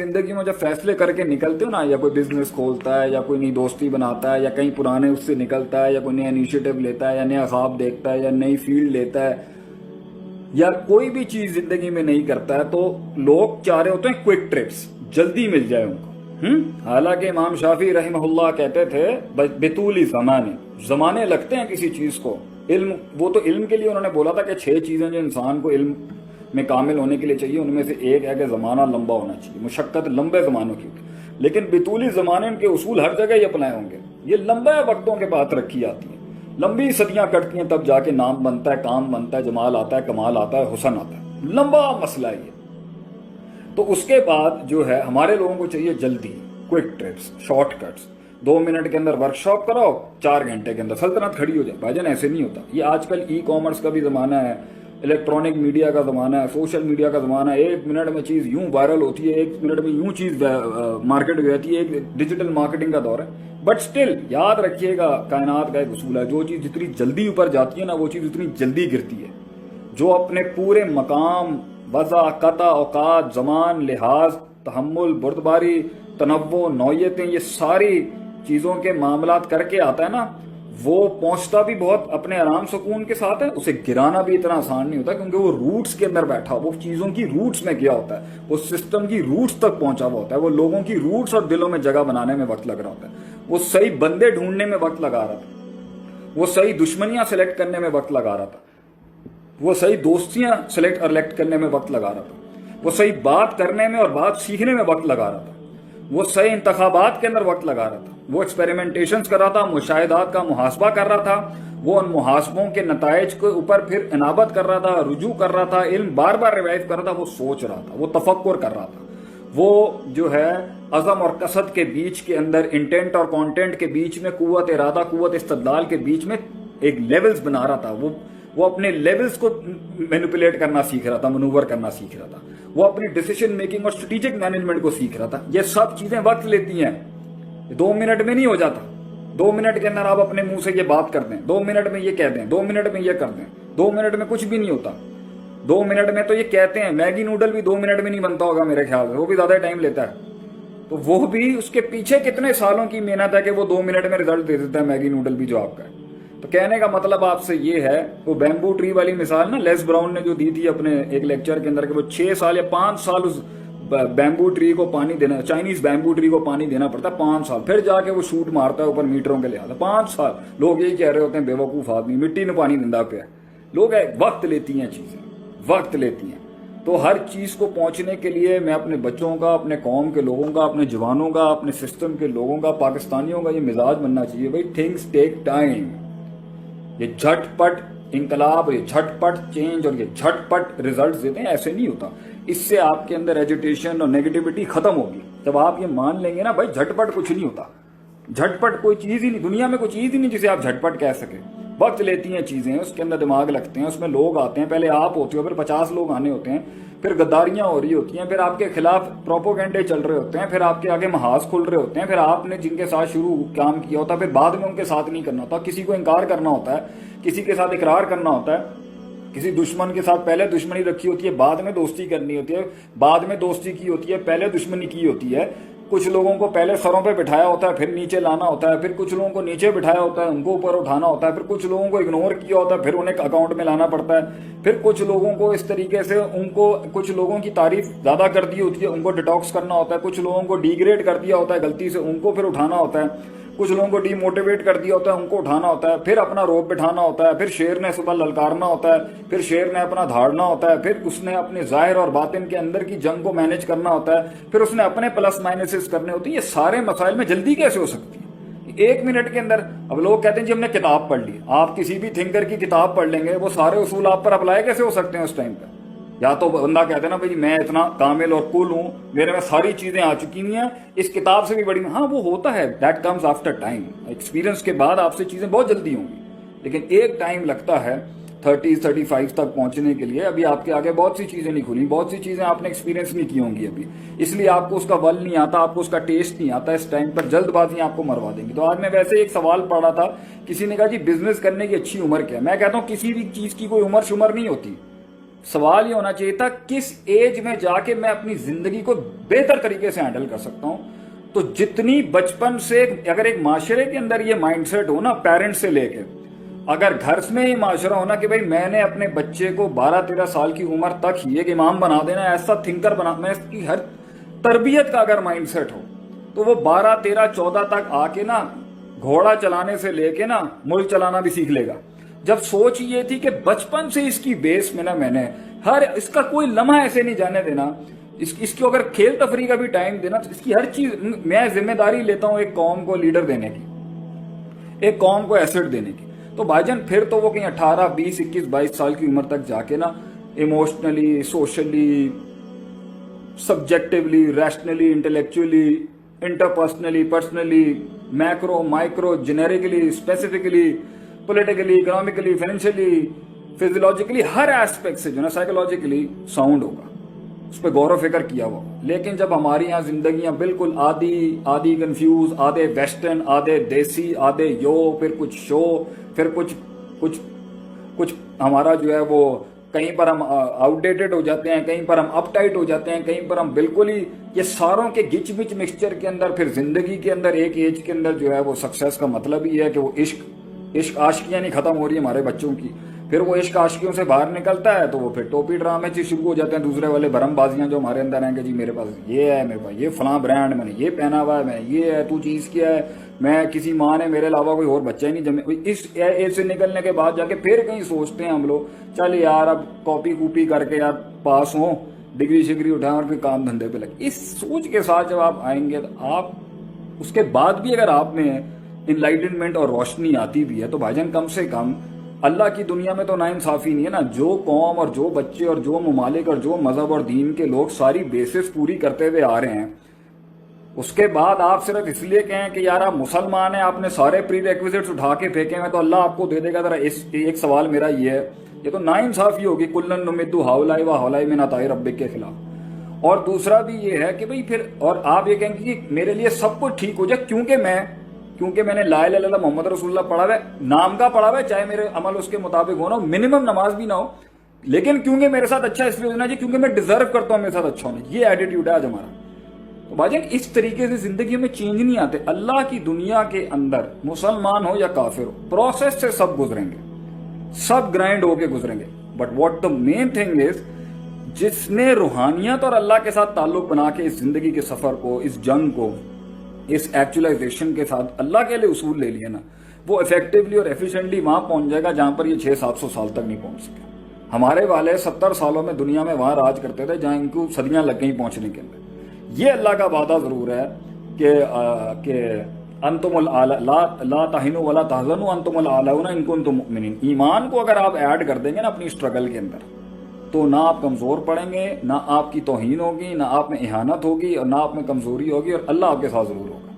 जिंदगी में जब फैसले करके निकलते हो ना, या कोई बिजनेस खोलता है या कोई नई दोस्ती बनाता है या कहीं पुराने उससे निकलता है या कोई नया इनिशिएटिव लेता है या नया ख्वाब देखता है या नई फील्ड लेता है या कोई भी चीज जिंदगी में नहीं करता है, तो लोग चाह रहे होते हैं क्विक ट्रिप्स, जल्दी मिल जाए उनको। हालांकि इमाम शाफी रहमहुल्लाह कहते थे बेतूली जमाने लगते हैं किसी चीज को। इल्म, वो तो इल्म के लिए उन्होंने बोला था कि 6 चीजें जो इंसान को इल्म में कामिल होने के लिए चाहिए, उनमें से एक है कि जमाना लंबा होना चाहिए, मुशक्कत लंबे जमानों की होगी। लेकिन बेतूली जमाने के उसूल हर जगह ही अपनाए होंगे। ये लंबे वक्तों के बाद रखी आती है, लंबी सदियां कटती हैं, तब जाके नाम बनता है, काम बनता है, जमाल आता है, कमाल आता है, हुसन आता है। लंबा मसला है ये। तो उसके बाद जो है हमारे लोगों को चाहिए जल्दी, क्विक ट्रिप्स, शॉर्टकट्स। 2 मिनट के अंदर वर्कशॉप कराओ, 4 घंटे के अंदर सल्तनत खड़ी हो जाए। भाईजान ऐसे नहीं होता। ये आजकल ई कॉमर्स का भी जमाना है, इलेक्ट्रॉनिक मीडिया का जमाना है, सोशल मीडिया का जमाना है। 1 मिनट में चीज यूं वायरल होती है, 1 मिनट में यूं चीज मार्केट में जाती है। एक डिजिटल मार्केटिंग का दौर है। बट स्टिल याद रखिएगा, कायनात का एक उसूल है, जो चीज जितनी जल्दी ऊपर जाती है ना, वो चीज उतनी जल्दी गिरती है। जो अपने पूरे मकाम, वज़ा, कता, औकात, जमान, लिहाज, तहम्मुल, बुर्दबारी, तनव्वो, नौयतें, ये सारी चीजों के मामलात करके आता है ना, वो पहुंचता भी बहुत अपने आराम सुकून के साथ है। उसे गिराना भी इतना आसान नहीं होता, क्योंकि वो रूट्स के अंदर बैठा, वो चीजों की रूट्स में गया होता है, वो सिस्टम की रूट्स तक पहुंचा हुआ होता है, वो लोगों की रूट्स और दिलों में जगह बनाने में वक्त लग रहा होता है, वो सही बंदे ढूंढने में वक्त लगा रहा था, वो सही दुश्मनियां सेलेक्ट करने में वक्त लगा रहा था, वो सही दोस्तियां सेलेक्ट और इलेक्ट करने में वक्त लगा रहा था, वो सही बात करने में और बात सीखने में वक्त लगा रहा था, वो सही इंतखाबात के अंदर वक्त लगा रहा था, वो एक्सपेरिमेंटेशंस कर रहा था, मुशाहिदात का मुहासबा कर रहा था, वो उन मुहासबों के नताइज के ऊपर फिर इनाबत कर रहा था, रुजू कर रहा था, इल्म बार बार रिवाइव कर रहा था, वो सोच रहा था, वो तफक्कुर कर रहा था, वो जो है अज़म और कसद के बीच के अंदर, इंटेंट और कंटेंट के बीच में, कुव्वत इरादा, कुव्वत इस्तदलाल के बीच में एक लेवल्स बना रहा था। वो अपने लेवल्स को मैनिपुलेट करना सीख रहा था, मनूवर करना सीख रहा था, वो अपनी डिसीजन मेकिंग और स्ट्रेटेजिक मैनेजमेंट को सीख रहा था। ये सब चीजें वक्त लेती हैं, 2 मिनट में नहीं हो जाता। 2 मिनट के अंदर आप अपने मुंह से ये बात कर दें, 2 मिनट में ये कह दें, 2 मिनट में ये कर दें, 2 मिनट में कुछ भी नहीं होता। 2 मिनट में तो ये कहते हैं, मैगी नूडल भी 2 मिनट में नहीं बनता होगा मेरे ख्याल से, वो भी ज्यादा टाइम लेता है। तो वो भी उसके पीछे कितने सालों की मेहनत है कि वो 2 मिनट में रिजल्ट दे देता है, मैगी नूडल भी जो आपका है। तो कहने का मतलब आपसे ये है, वो बैम्बू ट्री वाली मिसाल ना लेस ब्राउन ने जो दी थी अपने एक लेक्चर के अंदर, कि वो 6 साल या 5 साल उस बैम्बू ट्री को पानी देना, चाइनीज बैम्बू ट्री को पानी देना पड़ता है 5 साल, फिर जाके वो शूट मारता है ऊपर मीटरों के लिहाज। 5 साल लोग यही कह रहे होते हैं बेवकूफ आदमी, मिट्टी में पानी दिंदा पे। लोग वक्त लेती हैं चीजें, वक्त लेती हैं। तो हर चीज को पहुंचने के लिए मैं अपने बच्चों का, अपने कौम के लोगों का, अपने जवानों का, अपने सिस्टम के लोगों का, पाकिस्तानियों का ये मिजाज बनना चाहिए, भाई थिंग्स टेक टाइम। ये झटपट इंकलाब, ये झटपट चेंज और ये झटपट रिजल्ट देते हैं, ऐसे नहीं होता। इससे आपके अंदर एजिटेशन और नेगेटिविटी खत्म होगी। जब आप ये मान लेंगे ना भाई झटपट कुछ नहीं होता, झटपट कोई चीज ही नहीं, दुनिया में कोई चीज ही नहीं जिसे आप झटपट कह सके। वक्त लेती हैं चीजें, उसके अंदर दिमाग लगते हैं, उसमें लोग आते हैं, पहले आप होते हो, फिर 50 लोग आने होते हैं, फिर गद्दारियां हो रही होती हैं, फिर आपके खिलाफ प्रोपोगेंडे चल रहे होते हैं, फिर आपके आगे महाज खुल रहे होते हैं, फिर आपने जिनके साथ शुरू काम किया होता है फिर बाद में उनके साथ नहीं करना होता, किसी को इनकार करना होता है, किसी के साथ इकरार करना होता है, किसी दुश्मन के साथ पहले दुश्मनी रखी होती है, बाद में दोस्ती करनी होती है, बाद में दोस्ती की होती है, पहले दुश्मनी की होती है। कुछ लोगों को पहले सरों पे बिठाया होता है, फिर नीचे लाना होता है, फिर कुछ लोगों को नीचे बिठाया होता है, उनको ऊपर उठाना होता है, फिर कुछ लोगों को इग्नोर किया होता है, फिर उन्हें अकाउंट में लाना पड़ता है, फिर कुछ लोगों को इस तरीके से, उनको कुछ लोगों की तारीफ ज्यादा कर दी होती है, उनको डिटॉक्स करना होता है, कुछ लोगों को डिग्रेड कर दिया होता है गलती से, उनको फिर उठाना होता है, कुछ लोगों को डीमोटिवेट कर दिया होता है, उनको उठाना होता है, फिर अपना रोप बिठाना होता है, फिर शेर ने सुबह ललकारना होता है, फिर शेर ने अपना धाड़ना होता है, फिर उसने अपने जाहिर और बातिन के अंदर की जंग को मैनेज करना होता है, फिर उसने अपने प्लस माइनसेस करने होते हैं। ये सारे मसाइल में जल्दी कैसे हो सकती है 1 मिनट के अंदर? अब लोग कहते हैं जी हमने किताब पढ़ ली, आप किसी भी थिंकर की किताब पढ़ लेंगे, वो सारे उसूल आप पर अप्लाई कैसे हो सकते हैं उस टाइम पर? या तो बंदा कहते हैं ना भाई मैं इतना कामिल और कुल हूं, मेरे में सारी चीजें आ चुकी हुई हैं, इस किताब से भी बड़ी, हाँ वो होता है, that comes after time, experience के बाद आपसे चीजें बहुत जल्दी होंगी, लेकिन एक टाइम लगता है 30-35 तक पहुंचने के लिए। अभी आपके आगे बहुत सी चीजें नहीं खुली, बहुत सी चीजें आपने एक्सपीरियंस नहीं की होंगी अभी, इसलिए आपको उसका बल नहीं आता, आपको उसका टेस्ट नहीं आता। इस टाइम पर जल्दबाजी आपको मरवा देंगी। तो आज मैं वैसे एक सवाल पढ़ रहा था, किसी ने कहा जी बिजनेस करने की अच्छी उम्र क्या है? मैं कहता हूं किसी भी चीज की कोई उम्र शुमर नहीं होती, سوال یہ ہونا چاہیے تھا کس ایج میں جا کے میں اپنی زندگی کو بہتر طریقے سے ہینڈل کر سکتا ہوں. تو جتنی بچپن سے اگر ایک معاشرے کے اندر یہ مائنڈ سیٹ ہو نا پیرنٹ سے لے کے, اگر گھر میں یہ معاشرہ ہونا کہ بھائی میں نے اپنے بچے کو 12-13 سال کی عمر تک ہی ایک امام بنا دینا, ایسا تھنکر بنا, میں اس کی ہر تربیت کا اگر مائنڈ سیٹ ہو تو وہ 12-13-14 تک آ کے نا گھوڑا چلانے سے لے کے نا ملک چلانا بھی سیکھ لے گا. جب سوچ یہ تھی کہ بچپن سے اس کی بیس میں نا میں نے اس کا کوئی لمحہ ایسے نہیں جانے دینا, اس کو اگر کھیل تفریح کا بھی ٹائم دینا تو اس کی ہر چیز میں ذمہ داری لیتا ہوں ایک قوم کو لیڈر دینے کی, ایک قوم کو ایسٹ دینے کی. تو بھائی جان پھر تو وہ کہیں 18, 20, 21, 22 سال کی عمر تک جا کے نا emotionally, socially, subjectively, rationally, intellectually, interpersonally, personally, macro, micro, generically, specifically, politically, economically, financially, physiologically, ہر ایسپیکٹ سے جو نا سائیکولوجیکلی ساؤنڈ ہوگا, اس پہ غور و فکر کیا ہوا. لیکن جب ہماری یہاں زندگیاں بالکل آدھی کنفیوز, آدھے ویسٹرن, آدھے دیسی, آدھے پھر کچھ شو, پھر کچھ ہمارا جو ہے وہ کہیں پر ہم آؤٹ ڈیٹڈ ہو جاتے ہیں, کہیں پر ہم اپ ٹائٹ ہو جاتے ہیں, کہیں پر ہم بالکل ہی یہ ساروں کے گچ بچ مکسچر کے اندر پھر زندگی کے اندر ایک ایج کے اندر جو ہے وہ سکسیس کا مطلب ہی ہے کہ وہ عشق عاشقیاں نہیں ختم ہو رہی ہمارے بچوں کی. پھر وہ عشق عاشقیوں سے باہر نکلتا ہے تو وہ پھر ٹوپی ڈرامے سے شروع ہو جاتے ہیں, دوسرے والے بھرم بازیاں جو ہمارے اندر ہیں کہ جی میرے پاس یہ ہے, میرے پاس یہ فلاں برانڈ, میں نے یہ پہنا ہوا ہے, میں یہ ہے, تو چیز کیا ہے, میں کسی ماں نے میرے علاوہ کوئی اور بچہ ہی نہیں جمے. اس ایج سے نکلنے کے بعد جا کے پھر کہیں سوچتے ہیں ہم لوگ چل یار اب کاپی کر کے یار پاس ہوں, ڈگری شگری اٹھائیں اور پھر کام دھندے پہ لگے. اس سوچ کے ساتھ جب آپ آئیں گے تو آپ اس کے بعد بھی اگر آپ میں انلائٹنمنٹ اور روشنی آتی بھی ہے تو بھائی جان کم سے کم اللہ کی دنیا میں تو نا انصافی نہیں ہے نا. جو قوم اور جو بچے اور جو ممالک اور جو مذہب اور دین کے لوگ ساری بیسس پوری کرتے ہوئے آ رہے ہیں, اس کے بعد آپ صرف اس لیے کہیں کہ یار آپ مسلمان ہیں, آپ نے سارے پری ریکویزٹس اٹھا کے پھینکے ہیں تو اللہ آپ کو دے دے گا. ذرا ایک سوال میرا یہ ہے, یہ تو نا انصافی ہوگی. کلن نمدو ہاؤلائی و ہاؤلائی من عطاء ربک کے خلاف. اور دوسرا بھی یہ ہے کہ بھئی پھر اور آپ یہ کہیں گے کہ میرے لیے سب کچھ ٹھیک ہو جائے کیونکہ میں نے لا الہ الا اللہ محمد رسول اللہ پڑھا ہوا ہے, نام کا پڑھا ہوا ہے, چاہے میرے عمل اس کے مطابق ہونا ہو, منیمم نماز بھی نہ ہو, لیکن کیونکہ میرے ساتھ اچھا اس لیے ہونا چاہیے کیونکہ میں ڈیزرو کرتا ہوں میرے ساتھ اچھا ہونا. یہ ایٹیٹیوڈ ہے آج ہمارا. تو بھائی جان اس طریقے سے زندگی میں چینج نہیں آتے. اللہ کی دنیا کے اندر مسلمان ہو یا کافر ہو, پروسیس سے سب گزریں گے, سب گرائنڈ ہو کے گزریں گے. But what the main thing is, جس نے روحانیت اور اللہ کے ساتھ تعلق بنا کے اس زندگی کے سفر کو, اس جنگ کو, اس ایکچولائزیشن کے ساتھ اللہ کے لیے اصول لے لیے نا, وہ افیکٹولی اور ایفیشینٹلی وہاں پہنچ جائے گا جہاں پر یہ 600-700 سال تک نہیں پہنچ سکے. ہمارے والے 70 سالوں میں دنیا میں وہاں راج کرتے تھے جہاں ان کو صدیاں لگ گئی پہنچنے کے اندر. یہ اللہ کا وعدہ ضرور ہے کہ انتم لا تہنوا ولا تحزنوا انتم الاعلون ان کنتم مؤمنین. ایمان کو اگر آپ ایڈ کر دیں گے نا اپنی اسٹرگل کے اندر تو نہ آپ کمزور پڑیں گے, نہ آپ کی توہین ہوگی, نہ آپ میں اہانت ہوگی, اور نہ آپ میں کمزوری ہوگی, اور اللہ آپ کے ساتھ ضرور ہوگا.